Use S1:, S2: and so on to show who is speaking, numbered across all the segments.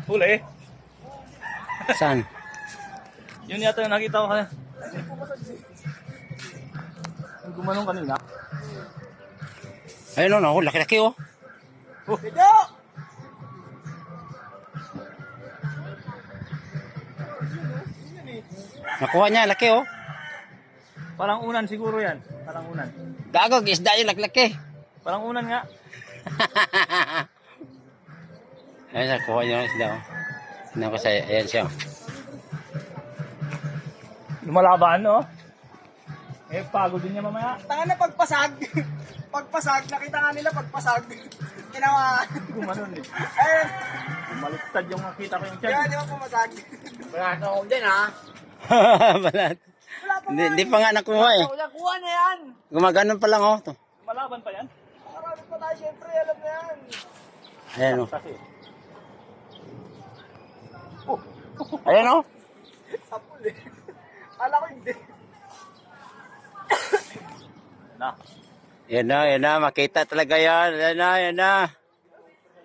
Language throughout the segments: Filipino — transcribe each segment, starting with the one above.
S1: Huli.
S2: Saan?
S1: Yun yata yung nakita ko kaya. Yung gumanong kanina.
S2: Ayun o, laki-laki oh.
S1: Kaya!
S2: Nakuha niya, laki oh.
S1: Parang unan siguro yan. Parang unan.
S2: Gago, isda yung laki-laki.
S1: Parang unan nga.
S2: Ayun, nakuha niya yung isda oh. Tignan ko sa'yo, ayan siya.
S1: Lumalaban, no? Eh, pagod din niya mamaya.
S3: Tanga na pagpasag. Pagpasag, nakita nga nila pagpasag. Ginawa.
S1: Gumanon eh.
S3: Ayun.
S1: Bumaliktad yung nakita ko yung
S3: Kaya
S1: chan.
S3: di ba pumasag?
S4: Wala ka ako dyan, ha?
S2: Balat.
S3: Wala pa nga.
S2: Hindi pa nga nakuha eh.
S4: Wala, kuha na yan.
S2: Gumaganon pa lang oh. To.
S1: Lumalaban pa yan?
S3: Marami pa tayo, syempre, alam na yan.
S2: Ayan oh.
S1: Kasi.
S2: Ayan oh.
S3: Sapul eh. Kala ko hindi.
S1: Na.
S2: Yan na, makita talaga yan. Yan na.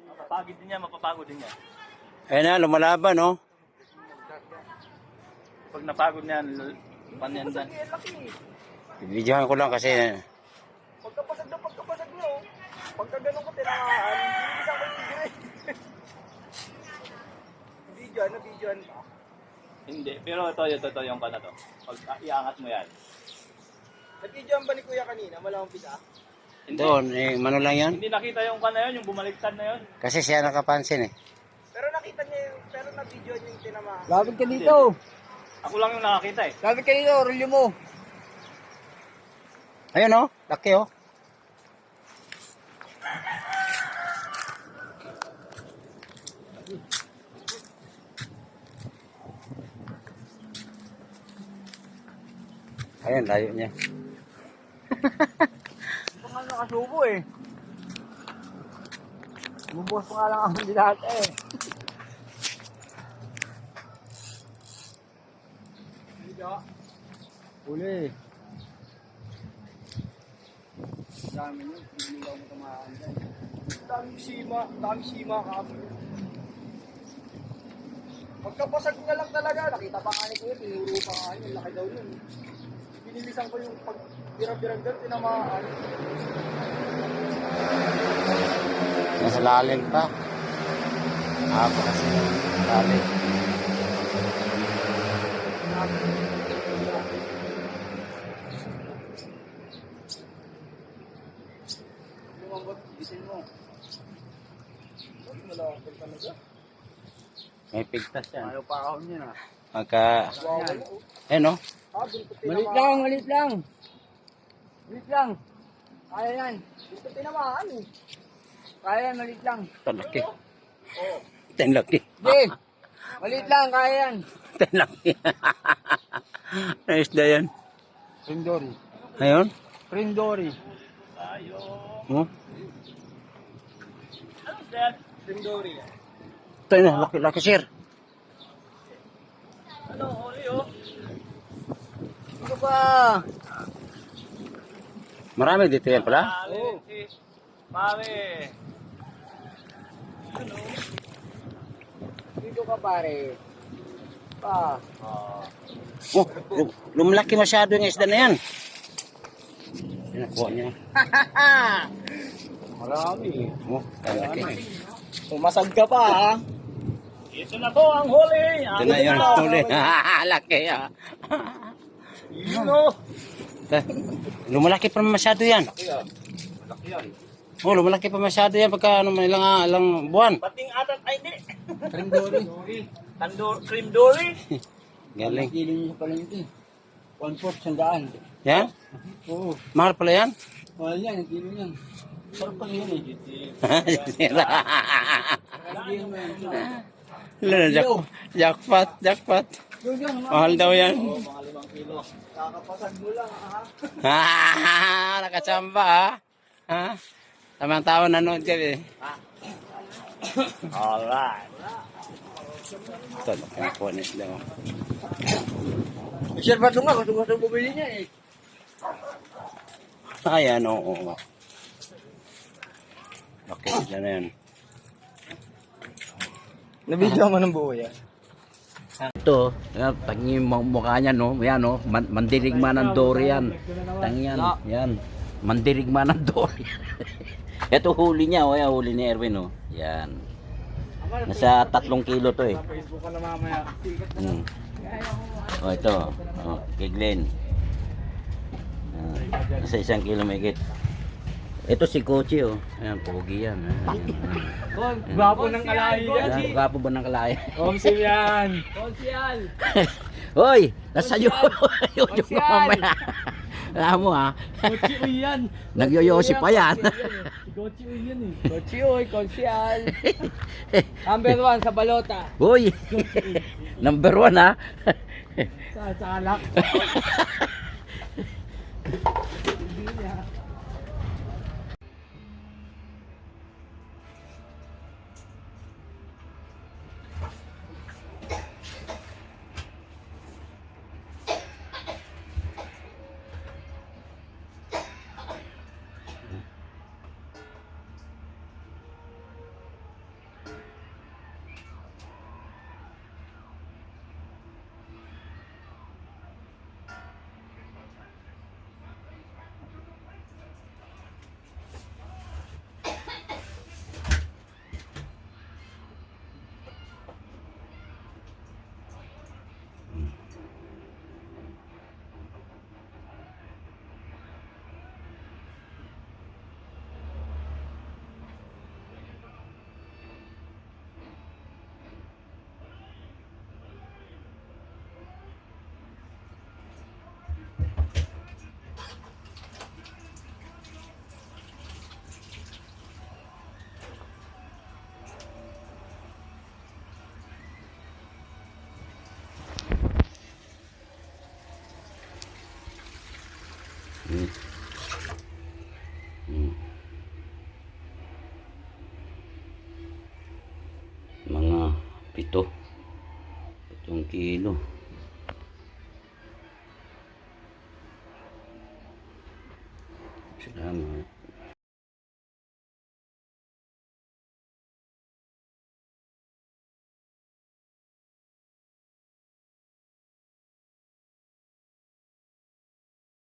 S1: Mapapagod din niya, mapapagod din niya.
S2: Ayan na, lumalaban oh.
S1: Pag napagod niya, panyan dyan.
S3: Sige, laki.
S2: Ibidyohan ko lang kasi
S3: Pagkapasag niyo. Pagka ganun ko tinamaan, hindi sa akin video eh. Videoan pa.
S1: Hindi, pero ito yung pana to. Pag iangat mo yan.
S3: Nag-videoan ba ni Kuya kanina? Malamang pisa?
S1: Hindi.
S2: doon, mano lang yan.
S1: Hindi nakita yung kana yun, yung bumaliktad na yun.
S2: Kasi siya nakapansin eh.
S3: Pero nakita niya yung, pero na-videoan yung tinamaan.
S4: Lapit ka dito.
S1: Ako lang yung nakakita eh.
S4: Lapit ka dito, rulyo mo.
S2: Ayun oh, laki oh. Ayun, layo niya.
S4: Ito nga nakasubo eh. Bubos pa nga lang ang lahat eh. Uli. Dami nyo, hindi daw mo tumaan dyan.
S3: Dami sima kami. Pagkapasag na lang talaga, nakita pa nga ni Kuya, tinuro pa nga yun, laki daw yun. Binilisan ko yung pag birang-birang doon, tinamaan.
S2: Nasa lalim pa. Ako kasi lalim.
S3: Lumambot, bitin mo. Huwag malakot talaga.
S2: May pigtas yan.
S4: Ayaw pa ako niya na.
S2: Pagka,
S3: Bawal.
S2: ayun oh.
S3: Doon ko
S4: Malit
S3: tinamaan.
S4: lang, malit lang. Malit lang. Kaya yan.
S3: Doon ko tinamaan eh.
S4: Kaya yan, malit lang.
S2: Ito laki. Ito yung laki.
S4: Sige. Malit lang, kaya yan.
S2: Ito yung laki. Ayos na yan.
S4: Prindori.
S2: Ayun.
S4: Prindori.
S1: Tayo.
S2: Oh.
S1: Ano dyan?
S3: Tindori.
S2: Ito yun, laki sir.
S1: Ano, huli oh.
S4: Ano ba?
S2: Marami dito yan pala.
S1: Mali. Mami.
S4: Dito ka pare. Pa.
S2: Oh, lumalaki masyado yung isda na yan. Yan, nakuha niya.
S4: Marami.
S2: Oh, ang laki.
S4: Pumasag ka pa ha.
S1: Ito na po ang huli.
S2: Ito na yun, huli. Laki ah.
S1: Yun oh.
S2: Lumalaki pa masyado yan.
S1: Laki yan.
S2: Oh, lumalaki pa masyado yan pagka ano, ilang buwan.
S1: Pating atat ay hindi.
S4: Prindori.
S1: Cream dory.
S2: Galing.
S4: Kiling niya pala ito. 1/4 sandaan.
S2: Yan?
S4: Oo.
S2: Mahal pala yan?
S4: Mahal yan, ang kilo yan. Sarap pala yan eh.
S2: Sira.
S4: Hindi mo yan.
S2: Jackpot. Mahal daw yan.
S1: Mga 5 kilo.
S3: Kakapasag mo lang ha.
S2: Nakachamba ha? Tamang-tama nanood kami.
S1: Alright.
S2: Ito, ang ponis daw.
S4: Sir, ba't nga? Gusto bumili niya eh.
S2: Ayan, oo. Okay, yan na yan.
S3: Nabidyo mo ng buo yan.
S2: Ito, tangi yung mukha niya, no? Yan, no? Mandirigma ng Dorian. Tangi yan, yan. Mandirigma ng Dorian. Ito huli niya, oh, yan, huli ni Erwin, oh. Yan. Nasa 3 kilo to, eh.
S3: Facebook ka na mamaya.
S2: Hmm. Oh, ito. Oh, kay Glenn. Nasa 1 kilo mahigit. Ito si Kochi, oh. Ayan, pogi yan.
S3: Gwapo ng kalahi yan.
S2: Ayan, gwapo ba ng kalaya?
S3: Omsim yan.
S4: Konsyal!
S2: Hoy! Nasa YouTube na mamaya. Alam mo, ha?
S3: Kochi uy yan.
S2: Nagyoyosi pa yan.
S3: Kochi uy yan eh.
S4: Kochi, oy, konsyal! Number 1 sa balota.
S2: Hoy! Number 1, ha?
S3: Sa alak.
S2: Mga 7 kilo. Salamat.